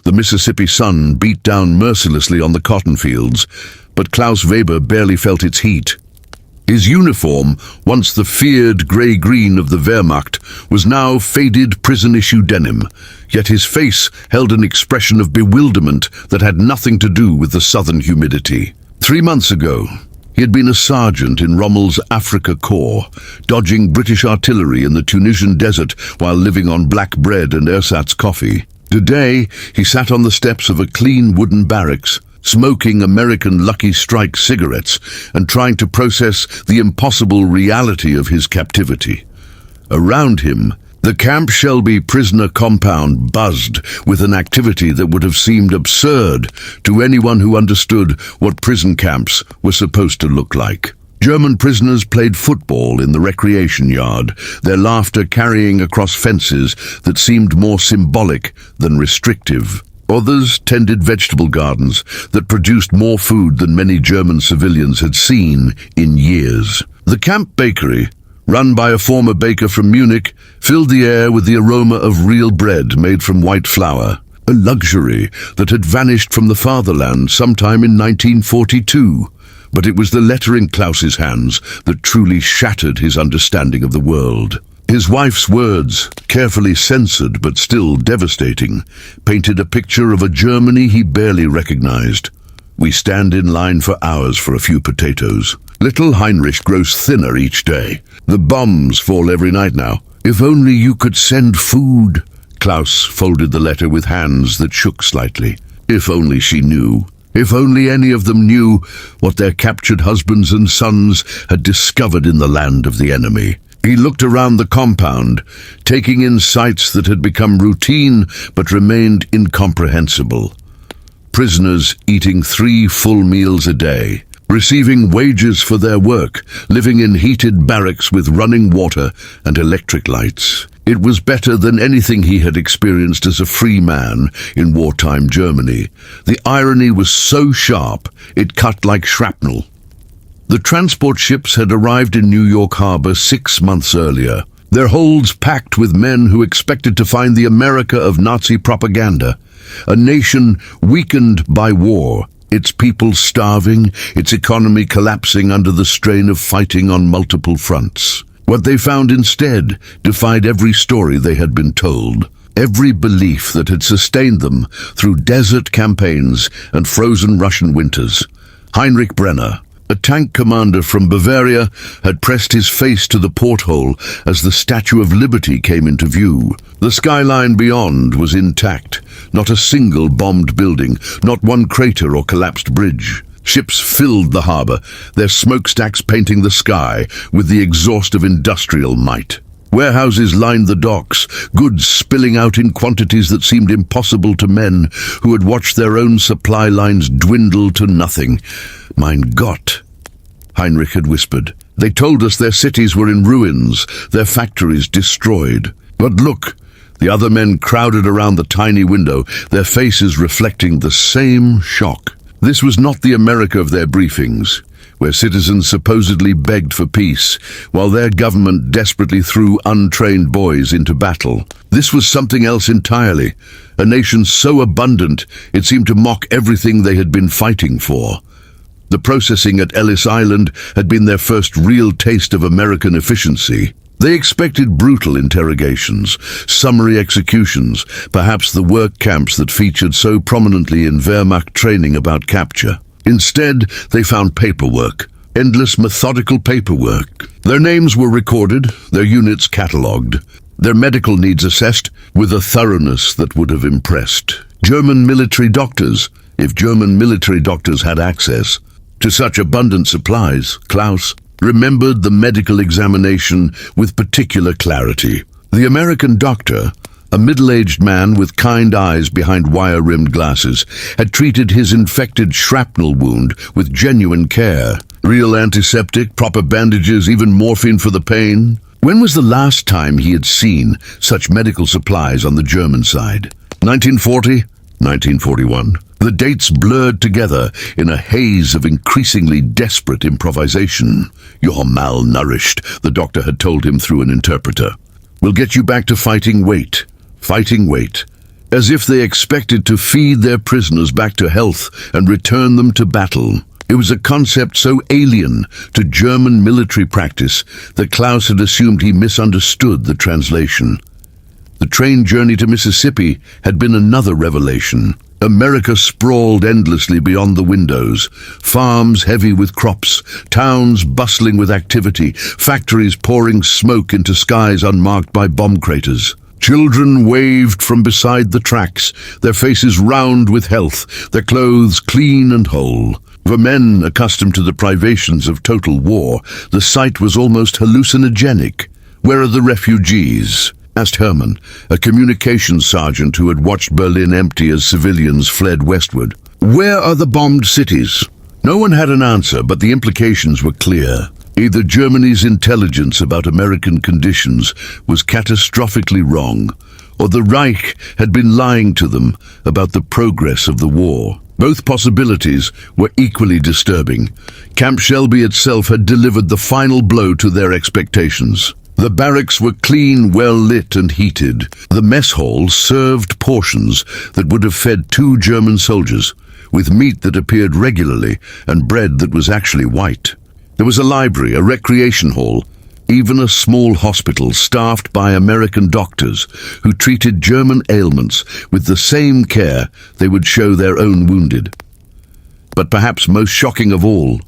The Mississippi sun beat down mercilessly on the cotton fields, but Klaus Weber barely felt its heat. His uniform, once the feared grey-green of the Wehrmacht, was now faded prison-issue denim, yet his face held an expression of bewilderment that had nothing to do with the southern humidity. 3 months ago, he had been a sergeant in Rommel's Afrika Corps, dodging British artillery in the Tunisian desert while living on black bread and ersatz coffee. Today, he sat on the steps of a clean wooden barracks, smoking American Lucky Strike cigarettes and trying to process the impossible reality of his captivity. Around him, the Camp Shelby prisoner compound buzzed with an activity that would have seemed absurd to anyone who understood what prison camps were supposed to look like. German prisoners played football in the recreation yard, their laughter carrying across fences that seemed more symbolic than restrictive. Others tended vegetable gardens that produced more food than many German civilians had seen in years. The camp bakery, run by a former baker from Munich, filled the air with the aroma of real bread made from white flour, a luxury that had vanished from the fatherland sometime in 1942. But it was the letter in Klaus's hands that truly shattered his understanding of the world. His wife's words, carefully censored but still devastating, painted a picture of a Germany he barely recognized. We stand in line for hours for a few potatoes. Little Heinrich grows thinner each day. The bombs fall every night now. If only you could send food. Klaus folded the letter with hands that shook slightly. If only she knew. If only any of them knew what their captured husbands and sons had discovered in the land of the enemy. He looked around the compound, taking in sights that had become routine but remained incomprehensible. Prisoners eating 3 full meals a day, receiving wages for their work, living in heated barracks with running water and electric lights. It was better than anything he had experienced as a free man in wartime Germany. The irony was so sharp, it cut like shrapnel. The transport ships had arrived in New York Harbor 6 months earlier, their holds packed with men who expected to find the America of Nazi propaganda, a nation weakened by war, its people starving, its economy collapsing under the strain of fighting on multiple fronts. What they found instead defied every story they had been told, every belief that had sustained them through desert campaigns and frozen Russian winters. Heinrich Brenner, a tank commander from Bavaria, had pressed his face to the porthole as the Statue of Liberty came into view. The skyline beyond was intact, not a single bombed building, not one crater or collapsed bridge. Ships filled the harbor, their smokestacks painting the sky with the exhaust of industrial might. Warehouses lined the docks, goods spilling out in quantities that seemed impossible to men who had watched their own supply lines dwindle to nothing. "Mein Gott," Heinrich had whispered. "They told us their cities were in ruins, their factories destroyed. But look," the other men crowded around the tiny window, their faces reflecting the same shock. This was not the America of their briefings, where citizens supposedly begged for peace, while their government desperately threw untrained boys into battle. This was something else entirely, a nation so abundant it seemed to mock everything they had been fighting for. The processing at Ellis Island had been their first real taste of American efficiency. They expected brutal interrogations, summary executions, perhaps the work camps that featured so prominently in Wehrmacht training about capture. Instead, they found paperwork, endless methodical paperwork. Their names were recorded, their units catalogued, their medical needs assessed with a thoroughness that would have impressed German military doctors, if German military doctors had access to such abundant supplies. Klaus remembered the medical examination with particular clarity. The American doctor, a middle-aged man with kind eyes behind wire-rimmed glasses, had treated his infected shrapnel wound with genuine care. Real antiseptic, proper bandages, even morphine for the pain. When was the last time he had seen such medical supplies on the German side? 1940? 1941? The dates blurred together in a haze of increasingly desperate improvisation. "You're malnourished," the doctor had told him through an interpreter. "We'll get you back to fighting weight. Fighting weight. as if they expected to feed their prisoners back to health and return them to battle. It was a concept so alien to German military practice that Klaus had assumed he misunderstood the translation. The train journey to Mississippi had been another revelation. America sprawled endlessly beyond the windows, farms heavy with crops, towns bustling with activity, factories pouring smoke into skies unmarked by bomb craters. Children waved from beside the tracks, their faces round with health, their clothes clean and whole. For men accustomed to the privations of total war, the sight was almost hallucinogenic. "Where are the refugees?" asked Hermann, a communications sergeant who had watched Berlin empty as civilians fled westward. "Where are the bombed cities?" No one had an answer, but the implications were clear. Either Germany's intelligence about American conditions was catastrophically wrong, or the Reich had been lying to them about the progress of the war. Both possibilities were equally disturbing. Camp Shelby itself had delivered the final blow to their expectations. The barracks were clean, well-lit and heated. The mess hall served portions that would have fed 2 German soldiers, with meat that appeared regularly and bread that was actually white. There was a library, a recreation hall, even a small hospital staffed by American doctors who treated German ailments with the same care they would show their own wounded. But perhaps most shocking of all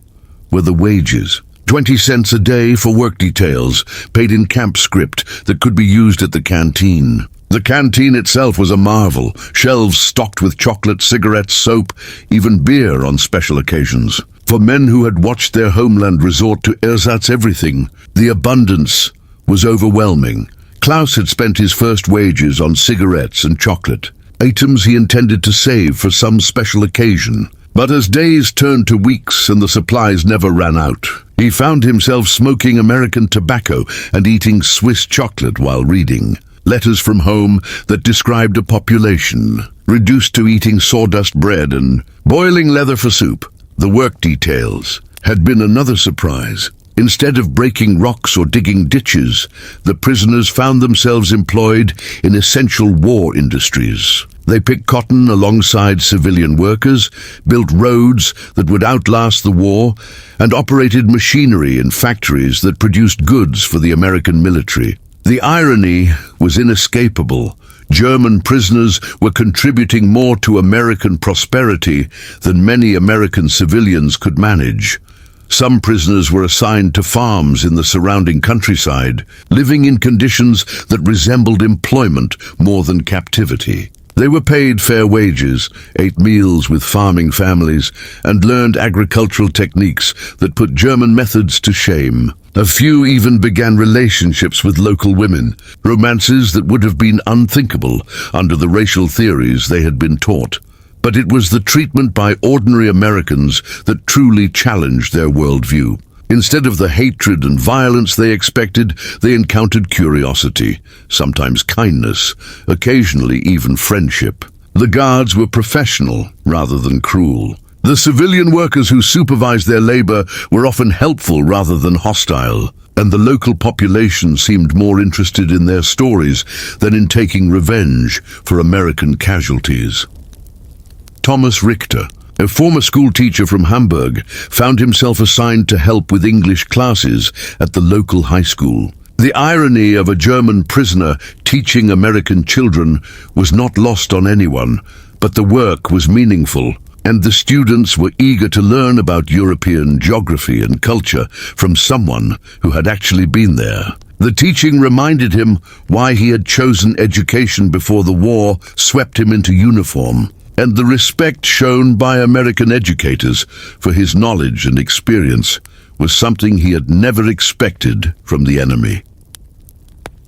were the wages. 20 cents a day for work details, paid in camp script that could be used at the canteen. The canteen itself was a marvel, shelves stocked with chocolate, cigarettes, soap, even beer on special occasions. For men who had watched their homeland resort to ersatz everything, the abundance was overwhelming. Klaus had spent his first wages on cigarettes and chocolate, items he intended to save for some special occasion. But as days turned to weeks and the supplies never ran out, he found himself smoking American tobacco and eating Swiss chocolate while reading. Letters from home that described a population reduced to eating sawdust bread and boiling leather for soup. The work details had been another surprise. Instead of breaking rocks or digging ditches, the prisoners found themselves employed in essential war industries. They picked cotton alongside civilian workers, built roads that would outlast the war, and operated machinery in factories that produced goods for the American military. The irony was inescapable. German prisoners were contributing more to American prosperity than many American civilians could manage. Some prisoners were assigned to farms in the surrounding countryside, living in conditions that resembled employment more than captivity. They were paid fair wages, ate meals with farming families, and learned agricultural techniques that put German methods to shame. A few even began relationships with local women, romances that would have been unthinkable under the racial theories they had been taught. But it was the treatment by ordinary Americans that truly challenged their worldview. Instead of the hatred and violence they expected, they encountered curiosity, sometimes kindness, occasionally even friendship. The guards were professional rather than cruel. The civilian workers who supervised their labor were often helpful rather than hostile, and the local population seemed more interested in their stories than in taking revenge for American casualties. Thomas Richter, a former school teacher from Hamburg, found himself assigned to help with English classes at the local high school. The irony of a German prisoner teaching American children was not lost on anyone, but the work was meaningful, and the students were eager to learn about European geography and culture from someone who had actually been there. The teaching reminded him why he had chosen education before the war swept him into uniform, and the respect shown by American educators for his knowledge and experience was something he had never expected from the enemy.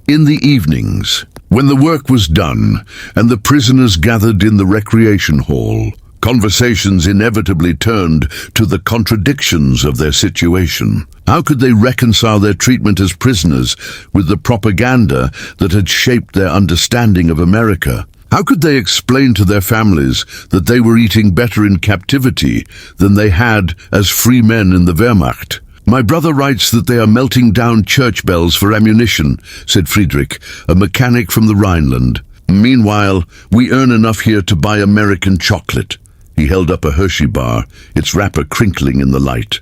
In the evenings, when the work was done and the prisoners gathered in the recreation hall, conversations inevitably turned to the contradictions of their situation. How could they reconcile their treatment as prisoners with the propaganda that had shaped their understanding of America? How could they explain to their families that they were eating better in captivity than they had as free men in the Wehrmacht? "My brother writes that they are melting down church bells for ammunition," said Friedrich, a mechanic from the Rhineland. Meanwhile, we earn enough here to buy American chocolate. He held up a Hershey bar, its wrapper crinkling in the light.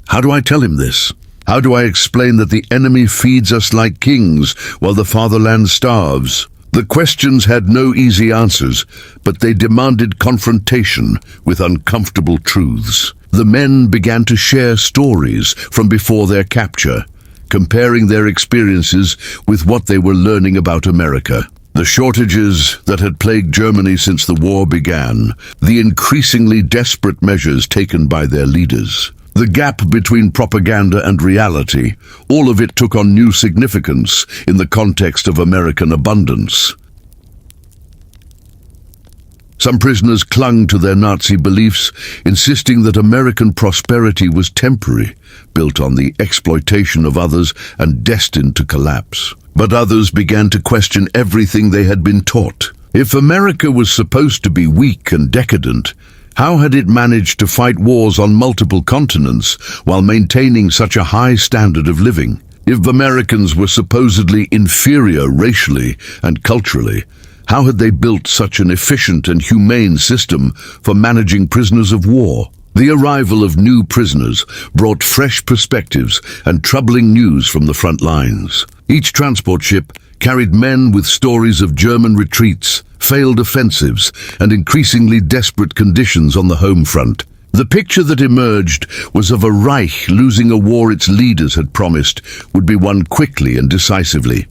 How do I tell him this? How do I explain that the enemy feeds us like kings while the fatherland starves? The questions had no easy answers, but they demanded confrontation with uncomfortable truths. The men began to share stories from before their capture, comparing their experiences with what they were learning about America. The shortages that had plagued Germany since the war began, the increasingly desperate measures taken by their leaders, the gap between propaganda and reality, all of it took on new significance in the context of American abundance. Some prisoners clung to their Nazi beliefs, insisting that American prosperity was temporary, built on the exploitation of others and destined to collapse. But others began to question everything they had been taught. If America was supposed to be weak and decadent, how had it managed to fight wars on multiple continents while maintaining such a high standard of living? If Americans were supposedly inferior racially and culturally, how had they built such an efficient and humane system for managing prisoners of war? The arrival of new prisoners brought fresh perspectives and troubling news from the front lines. Each transport ship carried men with stories of German retreats, failed offensives, and increasingly desperate conditions on the home front. The picture that emerged was of a Reich losing a war its leaders had promised would be won quickly and decisively.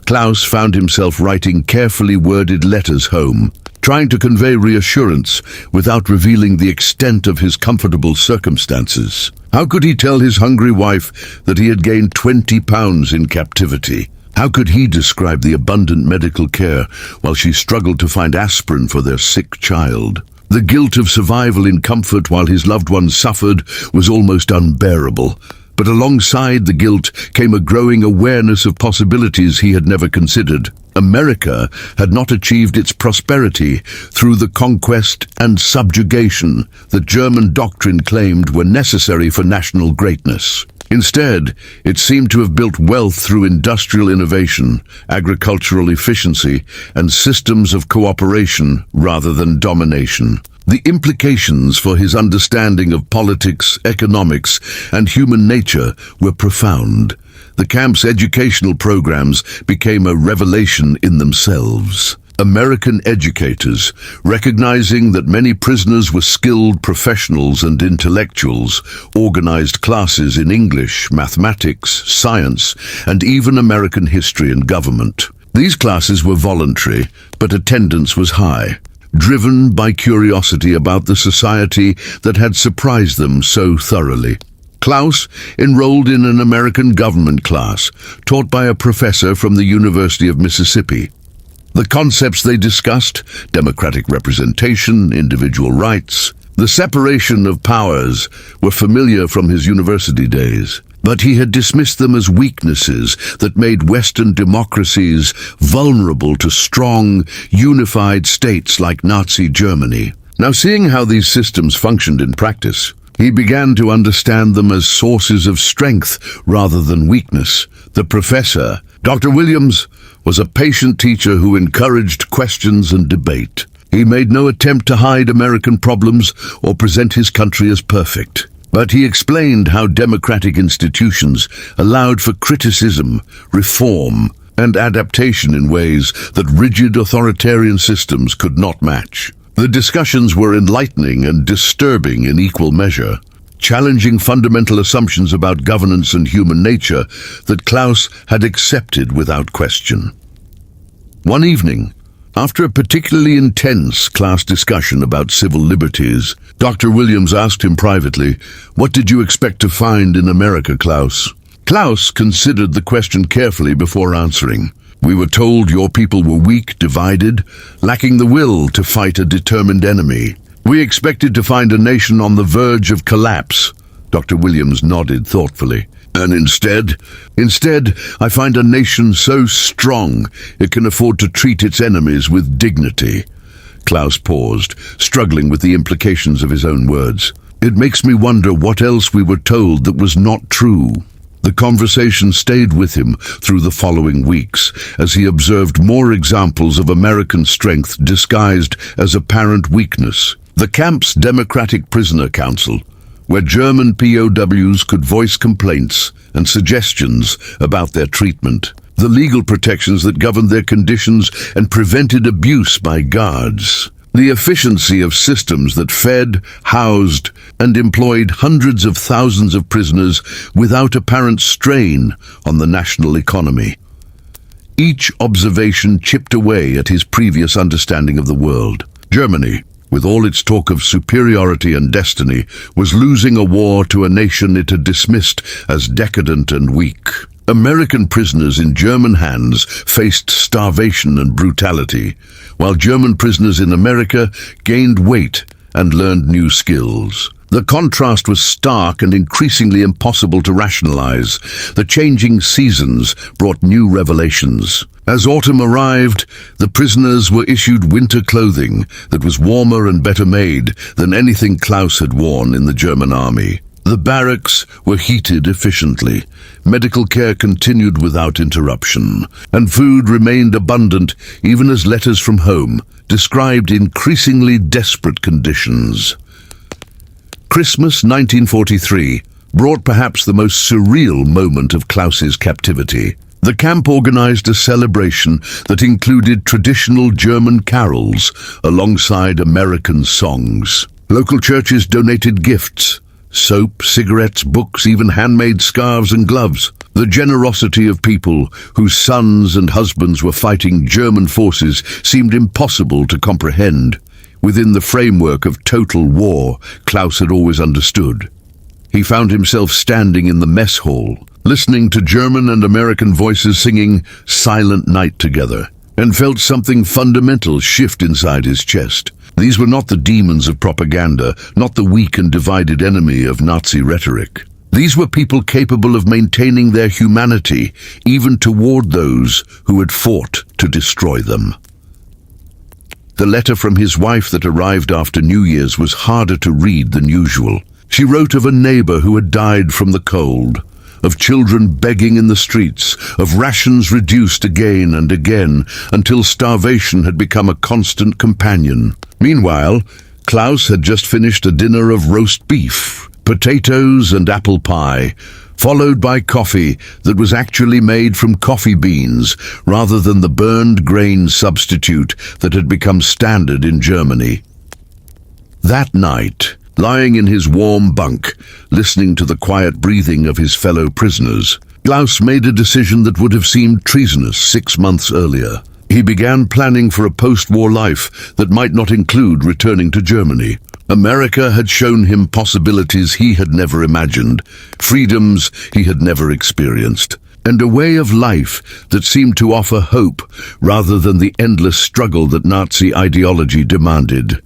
Klaus found himself writing carefully worded letters home, trying to convey reassurance without revealing the extent of his comfortable circumstances. How could he tell his hungry wife that he had gained 20 pounds in captivity? How could he describe the abundant medical care while she struggled to find aspirin for their sick child? The guilt of survival in comfort while his loved ones suffered was almost unbearable. But alongside the guilt came a growing awareness of possibilities he had never considered. America had not achieved its prosperity through the conquest and subjugation that German doctrine claimed were necessary for national greatness. Instead, it seemed to have built wealth through industrial innovation, agricultural efficiency, and systems of cooperation rather than domination. The implications for his understanding of politics, economics, and human nature were profound. The camp's educational programs became a revelation in themselves. American educators, recognizing that many prisoners were skilled professionals and intellectuals, organized classes in English, mathematics, science, and even American history and government. These classes were voluntary, but attendance was high, driven by curiosity about the society that had surprised them so thoroughly. Klaus enrolled in an American government class, taught by a professor from the University of Mississippi. The concepts they discussed, democratic representation, individual rights, the separation of powers, were familiar from his university days. But he had dismissed them as weaknesses that made Western democracies vulnerable to strong, unified states like Nazi Germany. Now, seeing how these systems functioned in practice, he began to understand them as sources of strength rather than weakness. The professor, Dr. Williams, was a patient teacher who encouraged questions and debate. He made no attempt to hide American problems or present his country as perfect. But he explained how democratic institutions allowed for criticism, reform, and adaptation in ways that rigid authoritarian systems could not match. The discussions were enlightening and disturbing in equal measure, challenging fundamental assumptions about governance and human nature that Klaus had accepted without question. One evening, after a particularly intense class discussion about civil liberties, Dr. Williams asked him privately, "What did you expect to find in America, Klaus?" Klaus considered the question carefully before answering. "We were told your people were weak, divided, lacking the will to fight a determined enemy. We expected to find a nation on the verge of collapse." Dr. Williams nodded thoughtfully. "And instead, I find a nation so strong it can afford to treat its enemies with dignity." Klaus paused, struggling with the implications of his own words. "It makes me wonder what else we were told that was not true." The conversation stayed with him through the following weeks as he observed more examples of American strength disguised as apparent weakness. The camp's Democratic Prisoner Council, where German POWs could voice complaints and suggestions about their treatment. The legal protections that governed their conditions and prevented abuse by guards. The efficiency of systems that fed, housed, and employed hundreds of thousands of prisoners without apparent strain on the national economy. Each observation chipped away at his previous understanding of the world. Germany, with all its talk of superiority and destiny, was losing a war to a nation it had dismissed as decadent and weak. American prisoners in German hands faced starvation and brutality, while German prisoners in America gained weight and learned new skills. The contrast was stark and increasingly impossible to rationalize. The changing seasons brought new revelations. As autumn arrived, the prisoners were issued winter clothing that was warmer and better made than anything Klaus had worn in the German army. The barracks were heated efficiently, medical care continued without interruption, and food remained abundant even as letters from home described increasingly desperate conditions. Christmas 1943 brought perhaps the most surreal moment of Klaus's captivity. The camp organized a celebration that included traditional German carols alongside American songs. Local churches donated gifts: soap, cigarettes, books, even handmade scarves and gloves. The generosity of people whose sons and husbands were fighting German forces seemed impossible to comprehend within the framework of total war Klaus had always understood. He found himself standing in the mess hall, listening to German and American voices singing Silent Night together, and felt something fundamental shift inside his chest. These were not the demons of propaganda, not the weak and divided enemy of Nazi rhetoric. These were people capable of maintaining their humanity, even toward those who had fought to destroy them. The letter from his wife that arrived after New Year's was harder to read than usual. She wrote of a neighbor who had died from the cold, of children begging in the streets, of rations reduced again and again until starvation had become a constant companion. Meanwhile, Klaus had just finished a dinner of roast beef, potatoes and apple pie, followed by coffee that was actually made from coffee beans rather than the burned grain substitute that had become standard in Germany. That night, lying in his warm bunk, listening to the quiet breathing of his fellow prisoners, Klaus made a decision that would have seemed treasonous 6 months earlier. He began planning for a post-war life that might not include returning to Germany. America had shown him possibilities he had never imagined, freedoms he had never experienced, and a way of life that seemed to offer hope rather than the endless struggle that Nazi ideology demanded.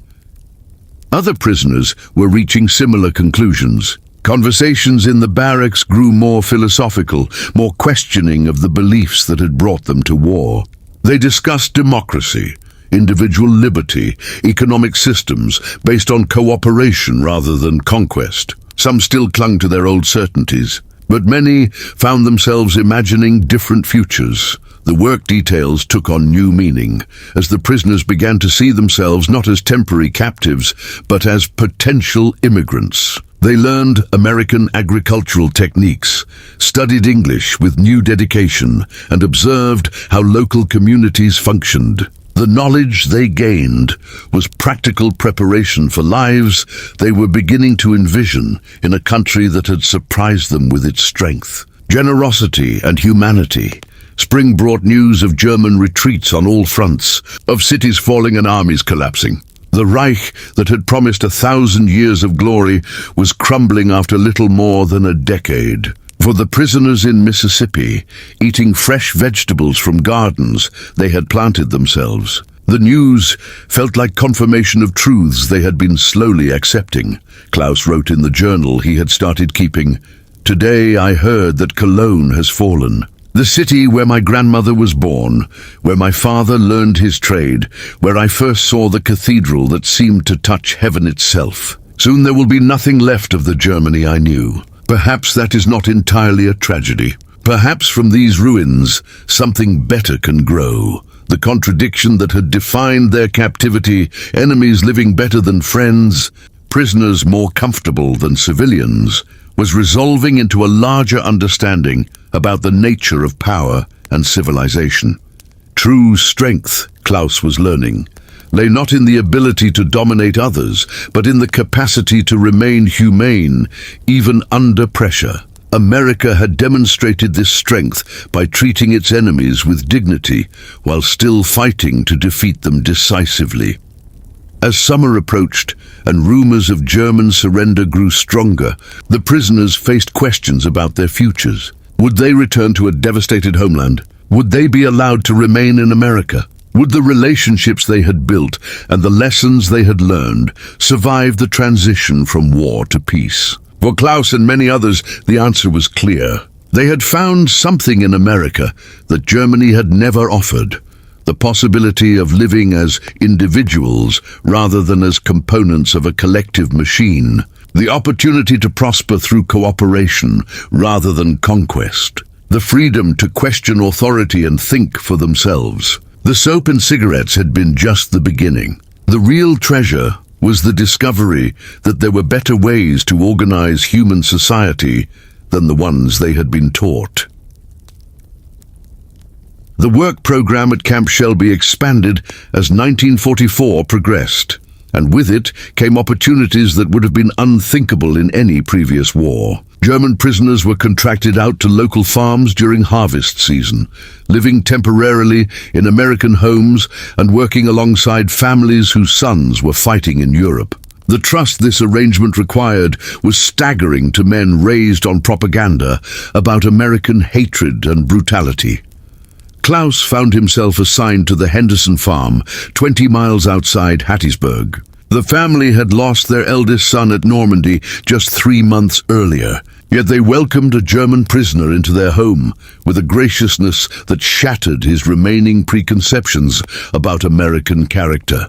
Other prisoners were reaching similar conclusions. Conversations in the barracks grew more philosophical, more questioning of the beliefs that had brought them to war. They discussed democracy, individual liberty, economic systems based on cooperation rather than conquest. Some still clung to their old certainties, but many found themselves imagining different futures. The work details took on new meaning as the prisoners began to see themselves not as temporary captives, but as potential immigrants. They learned American agricultural techniques, studied English with new dedication, and observed how local communities functioned. The knowledge they gained was practical preparation for lives they were beginning to envision in a country that had surprised them with its strength. Generosity and humanity. Spring brought news of German retreats on all fronts, of cities falling and armies collapsing. The Reich that had promised 1,000 years of glory was crumbling after little more than a decade. For the prisoners in Mississippi, eating fresh vegetables from gardens they had planted themselves, the news felt like confirmation of truths they had been slowly accepting. Klaus wrote in the journal he had started keeping, "Today I heard that Cologne has fallen. The city where my grandmother was born, where my father learned his trade, where I first saw the cathedral that seemed to touch heaven itself. Soon there will be nothing left of the Germany I knew. Perhaps that is not entirely a tragedy. Perhaps from these ruins, something better can grow. The contradiction that had defined their captivity, enemies living better than friends, prisoners more comfortable than civilians, was resolving into a larger understanding about the nature of power and civilization. True strength, Klaus was learning, lay not in the ability to dominate others, but in the capacity to remain humane, even under pressure. America had demonstrated this strength by treating its enemies with dignity, while still fighting to defeat them decisively. As summer approached and rumors of German surrender grew stronger, the prisoners faced questions about their futures. Would they return to a devastated homeland? Would they be allowed to remain in America? Would the relationships they had built and the lessons they had learned survive the transition from war to peace? For Klaus and many others, the answer was clear. They had found something in America that Germany had never offered: the possibility of living as individuals rather than as components of a collective machine, the opportunity to prosper through cooperation rather than conquest, the freedom to question authority and think for themselves. The soap and cigarettes had been just the beginning. The real treasure was the discovery that there were better ways to organize human society than the ones they had been taught. The work program at Camp Shelby expanded as 1944 progressed, and with it came opportunities that would have been unthinkable in any previous war. German prisoners were contracted out to local farms during harvest season, living temporarily in American homes and working alongside families whose sons were fighting in Europe. The trust this arrangement required was staggering to men raised on propaganda about American hatred and brutality. Klaus found himself assigned to the Henderson farm, 20 miles outside Hattiesburg. The family had lost their eldest son at Normandy just 3 months earlier, yet they welcomed a German prisoner into their home with a graciousness that shattered his remaining preconceptions about American character.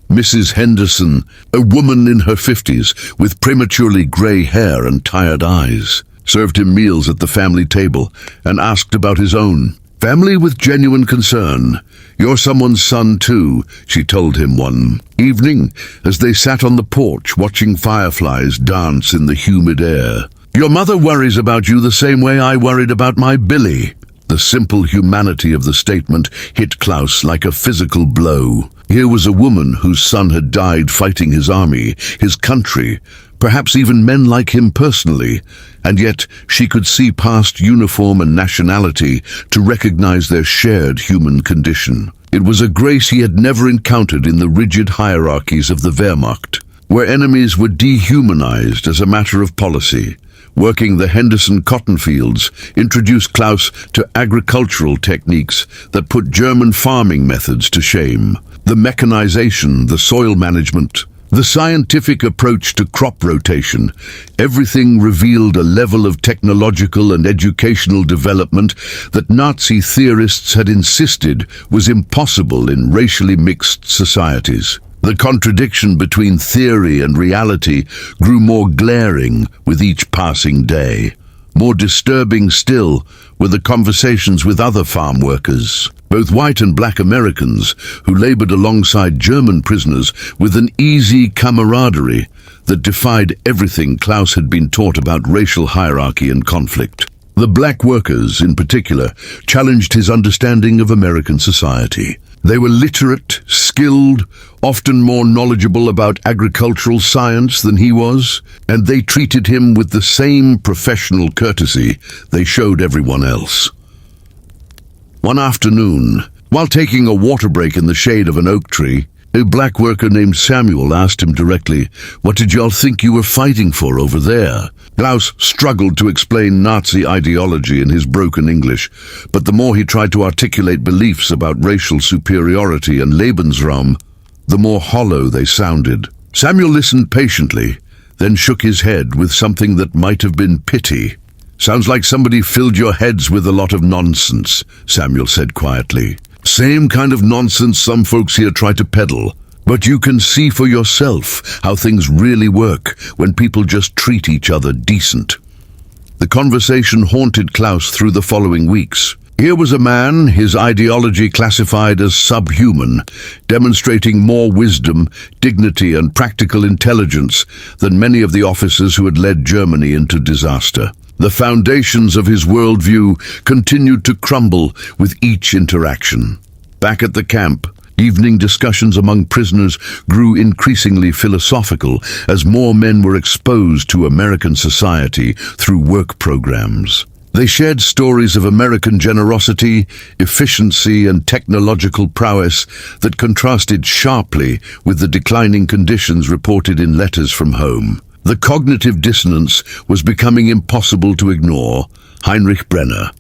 Mrs. Henderson, a woman in her 50s with prematurely grey hair and tired eyes, served him meals at the family table and asked about his own family with genuine concern. "You're someone's son too," she told him one evening as they sat on the porch watching fireflies dance in the humid air. "Your mother worries about you the same way I worried about my Billy." The simple humanity of the statement hit Klaus like a physical blow. Here was a woman whose son had died fighting his army, his country, perhaps even men like him personally, and yet she could see past uniform and nationality to recognize their shared human condition. It was a grace he had never encountered in the rigid hierarchies of the Wehrmacht, where enemies were dehumanized as a matter of policy. Working the Henderson cotton fields introduced Klaus to agricultural techniques that put German farming methods to shame. The mechanization, the soil management, the scientific approach to crop rotation, everything revealed a level of technological and educational development that Nazi theorists had insisted was impossible in racially mixed societies. The contradiction between theory and reality grew more glaring with each passing day. More disturbing still were the conversations with other farm workers, both white and black Americans, who labored alongside German prisoners with an easy camaraderie that defied everything Klaus had been taught about racial hierarchy and conflict. The black workers, in particular, challenged his understanding of American society. They were literate, skilled, often more knowledgeable about agricultural science than he was, and they treated him with the same professional courtesy they showed everyone else. One afternoon, while taking a water break in the shade of an oak tree, a black worker named Samuel asked him directly, "What did y'all think you were fighting for over there?" Klaus struggled to explain Nazi ideology in his broken English, but the more he tried to articulate beliefs about racial superiority and Lebensraum, the more hollow they sounded. Samuel listened patiently, then shook his head with something that might have been pity. "Sounds like somebody filled your heads with a lot of nonsense," Samuel said quietly. "Same kind of nonsense some folks here try to peddle. But you can see for yourself how things really work when people just treat each other decent." The conversation haunted Klaus through the following weeks. Here was a man, his ideology classified as subhuman, demonstrating more wisdom, dignity and practical intelligence than many of the officers who had led Germany into disaster. The foundations of his worldview continued to crumble with each interaction. Back at the camp, evening discussions among prisoners grew increasingly philosophical as more men were exposed to American society through work programs. They shared stories of American generosity, efficiency and technological prowess that contrasted sharply with the declining conditions reported in letters from home. The cognitive dissonance was becoming impossible to ignore. Heinrich Brenner,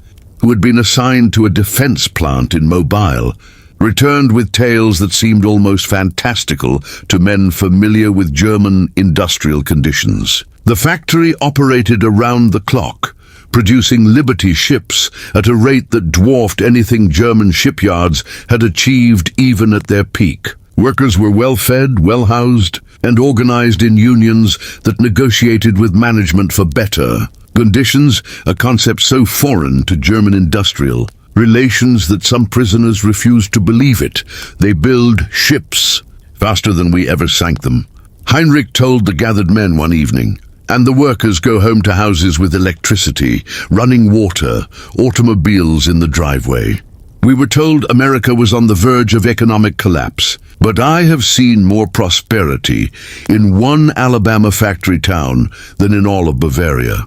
who had been assigned to a defense plant in Mobile, returned with tales that seemed almost fantastical to men familiar with German industrial conditions. The factory operated around the clock, producing Liberty ships at a rate that dwarfed anything German shipyards had achieved even at their peak. Workers were well-fed, well-housed, and organized in unions that negotiated with management for better conditions, a concept so foreign to German industrial relations that some prisoners refused to believe it. They build ships faster than we ever sank them, Heinrich told the gathered men one evening. And the workers go home to houses with electricity, running water, automobiles in the driveway. We were told America was on the verge of economic collapse, but I have seen more prosperity in one Alabama factory town than in all of Bavaria.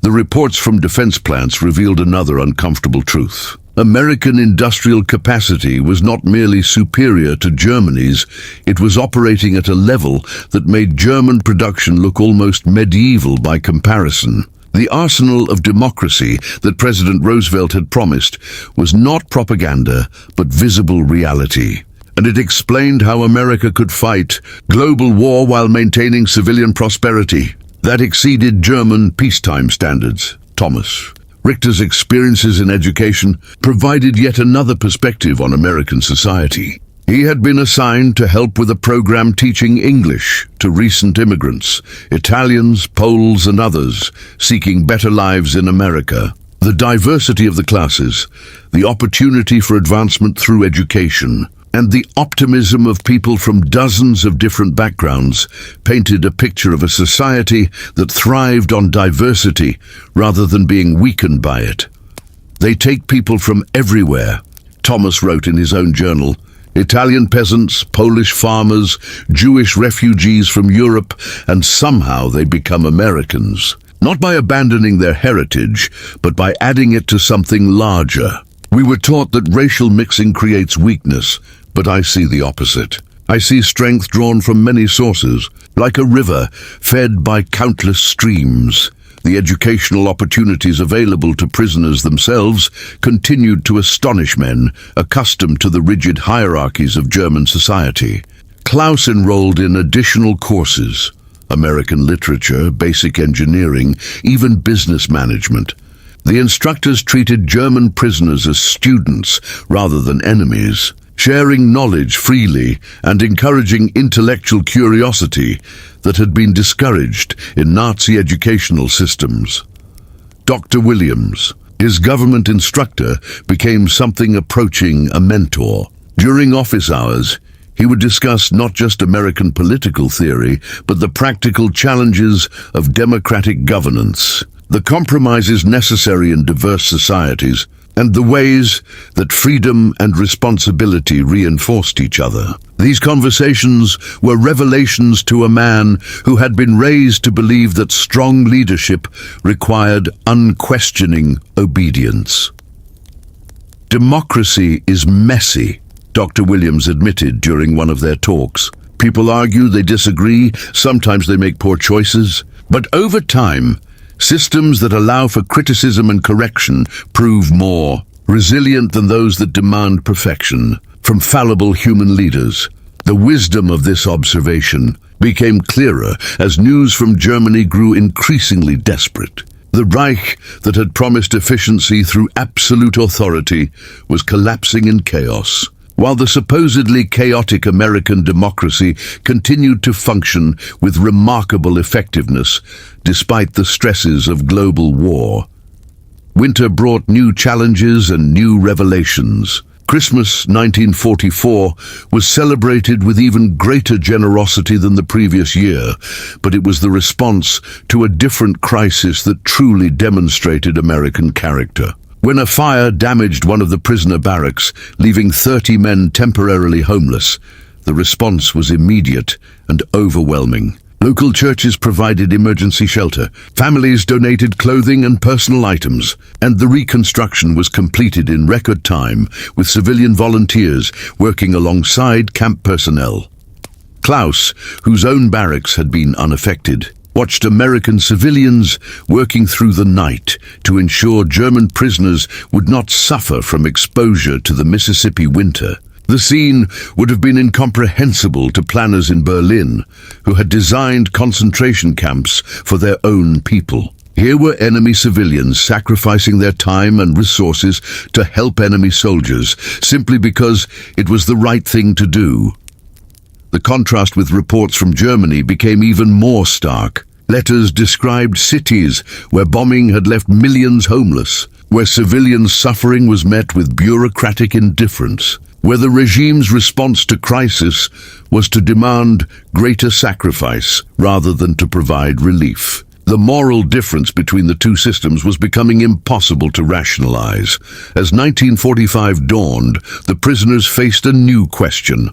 The reports from defense plants revealed another uncomfortable truth. American industrial capacity was not merely superior to Germany's, it was operating at a level that made German production look almost medieval by comparison. The arsenal of democracy that President Roosevelt had promised was not propaganda, but visible reality. And it explained how America could fight global war while maintaining civilian prosperity. That exceeded German peacetime standards. Thomas Richter's experiences in education provided yet another perspective on American society. He had been assigned to help with a program teaching English to recent immigrants, Italians, Poles and others, seeking better lives in America. The diversity of the classes, the opportunity for advancement through education, and the optimism of people from dozens of different backgrounds painted a picture of a society that thrived on diversity rather than being weakened by it. They take people from everywhere, Thomas wrote in his own journal. Italian peasants, Polish farmers, Jewish refugees from Europe, and somehow they become Americans. Not by abandoning their heritage, but by adding it to something larger. We were taught that racial mixing creates weakness, but I see the opposite. I see strength drawn from many sources, like a river fed by countless streams. The educational opportunities available to prisoners themselves continued to astonish men accustomed to the rigid hierarchies of German society. Klaus enrolled in additional courses: American literature, basic engineering, even business management. The instructors treated German prisoners as students rather than enemies, sharing knowledge freely and encouraging intellectual curiosity that had been discouraged in Nazi educational systems. Dr. Williams, his government instructor, became something approaching a mentor. During office hours, he would discuss not just American political theory, but the practical challenges of democratic governance, the compromises necessary in diverse societies, and the ways that freedom and responsibility reinforced each other. These conversations were revelations to a man who had been raised to believe that strong leadership required unquestioning obedience. Democracy is messy, Dr. Williams admitted during one of their talks. People argue, they disagree, sometimes they make poor choices, but over time, systems that allow for criticism and correction prove more resilient than those that demand perfection from fallible human leaders. The wisdom of this observation became clearer as news from Germany grew increasingly desperate. The Reich that had promised efficiency through absolute authority was collapsing in chaos. while the supposedly chaotic American democracy continued to function with remarkable effectiveness despite the stresses of global war. Winter brought new challenges and new revelations. Christmas 1944 was celebrated with even greater generosity than the previous year, but it was the response to a different crisis that truly demonstrated American character. When a fire damaged one of the prisoner barracks, leaving 30 men temporarily homeless, the response was immediate and overwhelming. Local churches provided emergency shelter, families donated clothing and personal items, and the reconstruction was completed in record time with civilian volunteers working alongside camp personnel. Klaus, whose own barracks had been unaffected, watched American civilians working through the night to ensure German prisoners would not suffer from exposure to the Mississippi winter. The scene would have been incomprehensible to planners in Berlin, who had designed concentration camps for their own people. Here were enemy civilians sacrificing their time and resources to help enemy soldiers, simply because it was the right thing to do. The contrast with reports from Germany became even more stark. Letters described cities where bombing had left millions homeless, where civilian suffering was met with bureaucratic indifference, where the regime's response to crisis was to demand greater sacrifice rather than to provide relief. The moral difference between the two systems was becoming impossible to rationalize. As 1945 dawned, the prisoners faced a new question.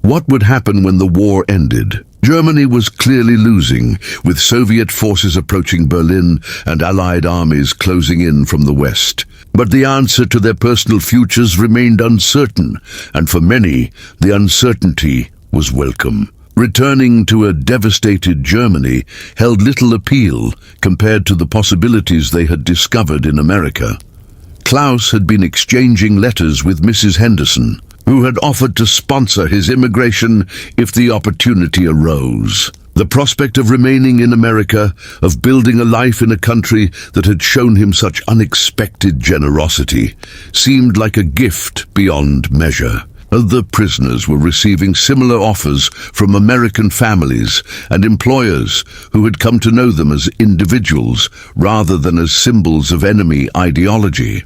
What would happen when the war ended? Germany was clearly losing, with Soviet forces approaching Berlin and Allied armies closing in from the west. But the answer to their personal futures remained uncertain, and for many, the uncertainty was welcome. Returning to a devastated Germany held little appeal compared to the possibilities they had discovered in America. Klaus had been exchanging letters with Mrs. Henderson, who had offered to sponsor his immigration if the opportunity arose. The prospect of remaining in America, of building a life in a country that had shown him such unexpected generosity, seemed like a gift beyond measure. Other prisoners were receiving similar offers from American families and employers who had come to know them as individuals rather than as symbols of enemy ideology.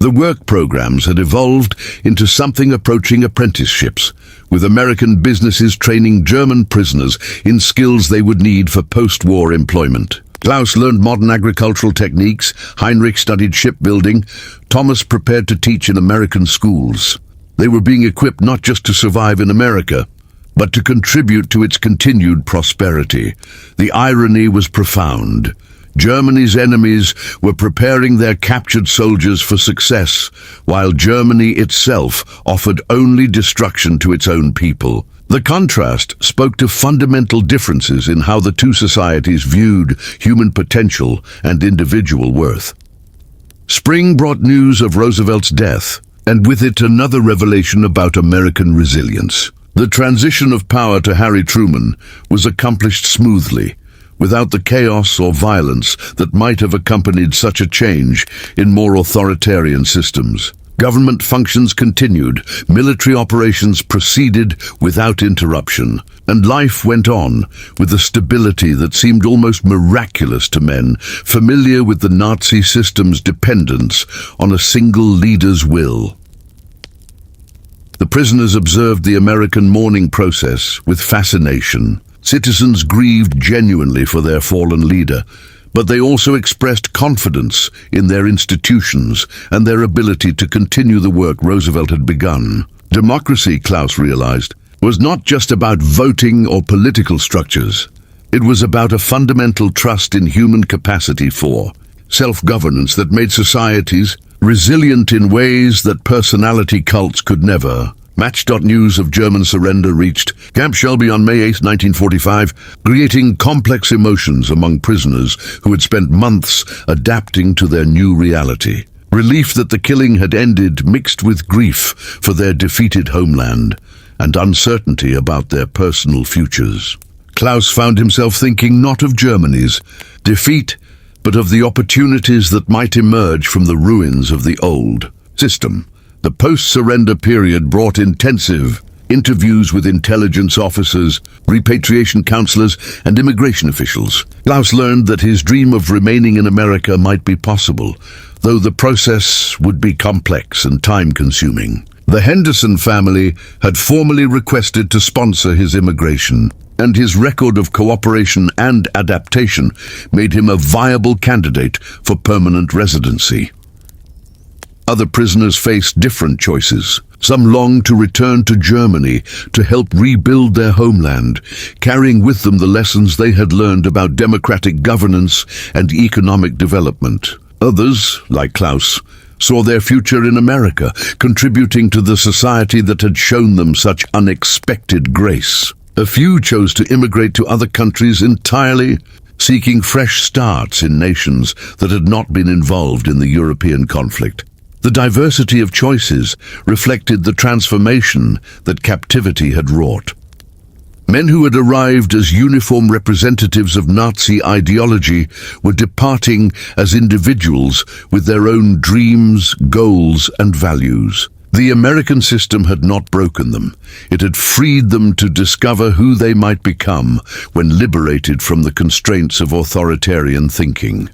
The work programs had evolved into something approaching apprenticeships, with American businesses training German prisoners in skills they would need for post-war employment. Klaus learned modern agricultural techniques, Heinrich studied shipbuilding, Thomas prepared to teach in American schools. They were being equipped not just to survive in America, but to contribute to its continued prosperity. The irony was profound. Germany's enemies were preparing their captured soldiers for success, while Germany itself offered only destruction to its own people. The contrast spoke to fundamental differences in how the two societies viewed human potential and individual worth. Spring brought news of Roosevelt's death, and with it another revelation about American resilience. The transition of power to Harry Truman was accomplished smoothly, without the chaos or violence that might have accompanied such a change in more authoritarian systems. Government functions continued, military operations proceeded without interruption, and life went on with a stability that seemed almost miraculous to men familiar with the Nazi system's dependence on a single leader's will. The prisoners observed the American mourning process with fascination. Citizens grieved genuinely for their fallen leader, but they also expressed confidence in their institutions and their ability to continue the work Roosevelt had begun. Democracy, Klaus realized, was not just about voting or political structures. It was about a fundamental trust in human capacity for self-governance that made societies resilient in ways that personality cults could never. News of German surrender reached Camp Shelby on May 8, 1945, creating complex emotions among prisoners who had spent months adapting to their new reality. Relief that the killing had ended mixed with grief for their defeated homeland and uncertainty about their personal futures. Klaus found himself thinking not of Germany's defeat, but of the opportunities that might emerge from the ruins of the old system. The post-surrender period brought intensive interviews with intelligence officers, repatriation counselors, and immigration officials. Klaus learned that his dream of remaining in America might be possible, though the process would be complex and time-consuming. The Henderson family had formally requested to sponsor his immigration, and his record of cooperation and adaptation made him a viable candidate for permanent residency. Other prisoners faced different choices. Some longed to return to Germany to help rebuild their homeland, carrying with them the lessons they had learned about democratic governance and economic development. Others, like Klaus, saw their future in America, contributing to the society that had shown them such unexpected grace. A few chose to immigrate to other countries entirely, seeking fresh starts in nations that had not been involved in the European conflict. The diversity of choices reflected the transformation that captivity had wrought. Men who had arrived as uniform representatives of Nazi ideology were departing as individuals with their own dreams, goals, and values. The American system had not broken them. It had freed them to discover who they might become when liberated from the constraints of authoritarian thinking.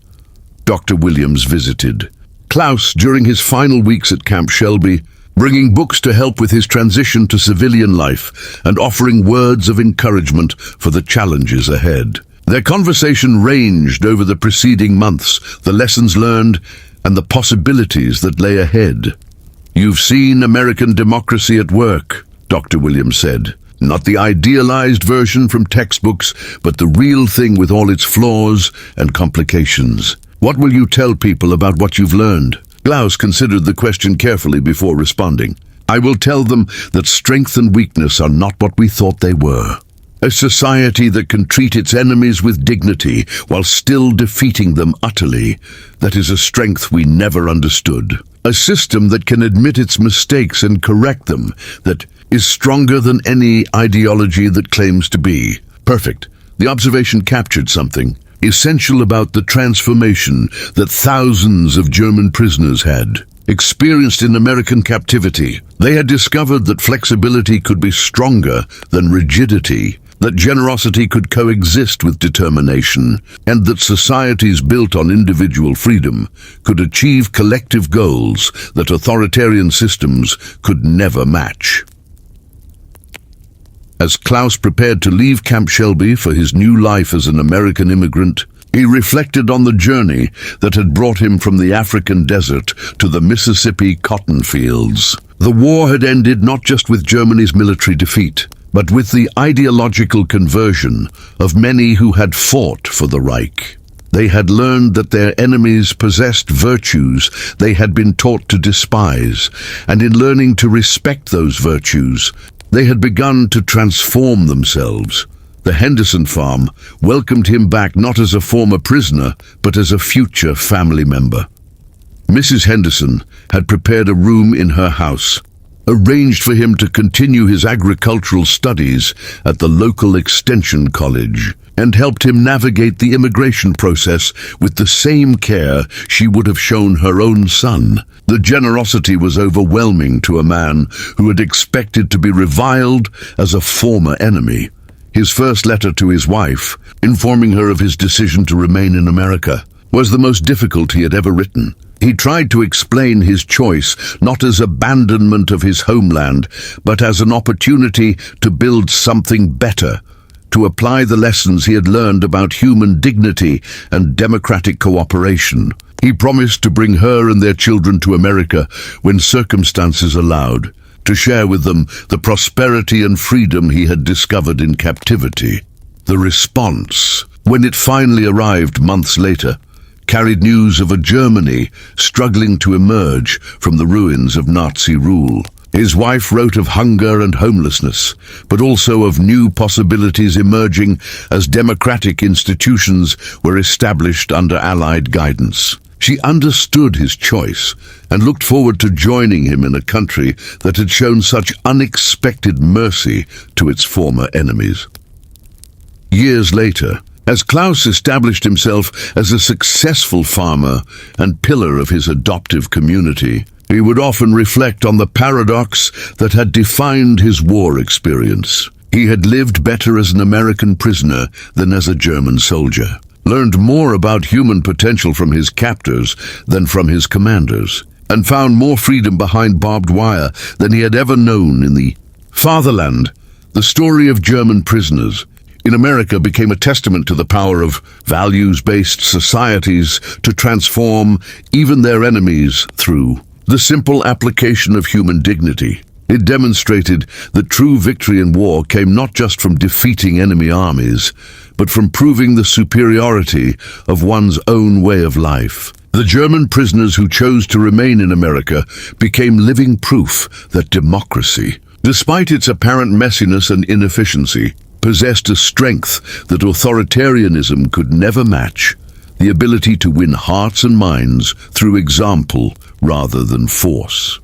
Dr. Williams visited Klaus during his final weeks at Camp Shelby, bringing books to help with his transition to civilian life and offering words of encouragement for the challenges ahead. Their conversation ranged over the preceding months, the lessons learned, and the possibilities that lay ahead. "You've seen American democracy at work," Dr. Williams said. "Not the idealized version from textbooks, but the real thing with all its flaws and complications. What will you tell people about what you've learned?" Klaus considered the question carefully before responding. "I will tell them that strength and weakness are not what we thought they were. A society that can treat its enemies with dignity while still defeating them utterly, that is a strength we never understood. A system that can admit its mistakes and correct them, that is stronger than any ideology that claims to be." Perfect. The observation captured something essential about the transformation that thousands of German prisoners had experienced in American captivity. They had discovered that flexibility could be stronger than rigidity, that generosity could coexist with determination, and that societies built on individual freedom could achieve collective goals that authoritarian systems could never match. As Klaus prepared to leave Camp Shelby for his new life as an American immigrant, he reflected on the journey that had brought him from the African desert to the Mississippi cotton fields. The war had ended not just with Germany's military defeat, but with the ideological conversion of many who had fought for the Reich. They had learned that their enemies possessed virtues they had been taught to despise, and in learning to respect those virtues, they had begun to transform themselves. The Henderson farm welcomed him back not as a former prisoner, but as a future family member. Mrs. Henderson had prepared a room in her house, arranged for him to continue his agricultural studies at the local extension college, and helped him navigate the immigration process with the same care she would have shown her own son. The generosity was overwhelming to a man who had expected to be reviled as a former enemy. His first letter to his wife, informing her of his decision to remain in America, was the most difficult he had ever written. He tried to explain his choice not as abandonment of his homeland, but as an opportunity to build something better, to apply the lessons he had learned about human dignity and democratic cooperation. He promised to bring her and their children to America when circumstances allowed, to share with them the prosperity and freedom he had discovered in captivity. The response, when it finally arrived months later, carried news of a Germany struggling to emerge from the ruins of Nazi rule. His wife wrote of hunger and homelessness, but also of new possibilities emerging as democratic institutions were established under Allied guidance. She understood his choice and looked forward to joining him in a country that had shown such unexpected mercy to its former enemies. Years later, as Klaus established himself as a successful farmer and pillar of his adoptive community, He would often reflect on the paradox that had defined his war experience. He had lived better as an American prisoner than as a German soldier, learned more about human potential from his captors than from his commanders, and found more freedom behind barbed wire than he had ever known in the fatherland. The story of German prisoners in America became a testament to the power of values-based societies to transform even their enemies through the simple application of human dignity. It demonstrated that true victory in war came not just from defeating enemy armies, but from proving the superiority of one's own way of life. The German prisoners who chose to remain in America became living proof that democracy, despite its apparent messiness and inefficiency, possessed a strength that authoritarianism could never match: the ability to win hearts and minds through example rather than force.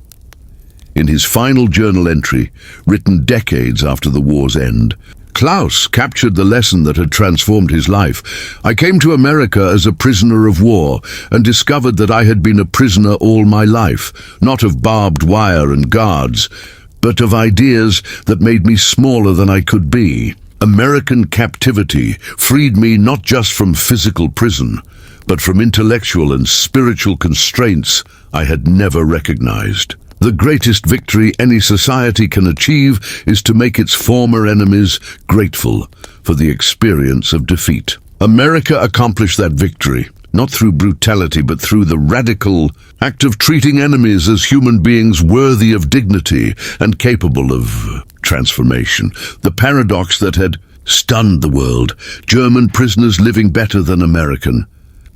In his final journal entry, written decades after the war's end, Klaus captured the lesson that had transformed his life. "I came to America as a prisoner of war and discovered that I had been a prisoner all my life, not of barbed wire and guards, but of ideas that made me smaller than I could be. American captivity freed me not just from physical prison, but from intellectual and spiritual constraints I had never recognized. The greatest victory any society can achieve is to make its former enemies grateful for the experience of defeat." America accomplished that victory, not through brutality, but through the radical act of treating enemies as human beings worthy of dignity and capable of transformation. The paradox that had stunned the world, German prisoners living better than American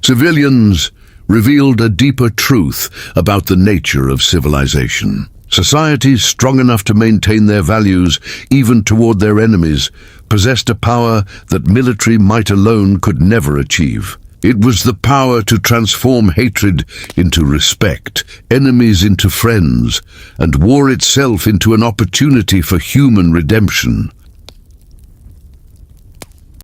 civilians, revealed a deeper truth about the nature of civilization. Societies strong enough to maintain their values, even toward their enemies, possessed a power that military might alone could never achieve. It was the power to transform hatred into respect, enemies into friends, and war itself into an opportunity for human redemption.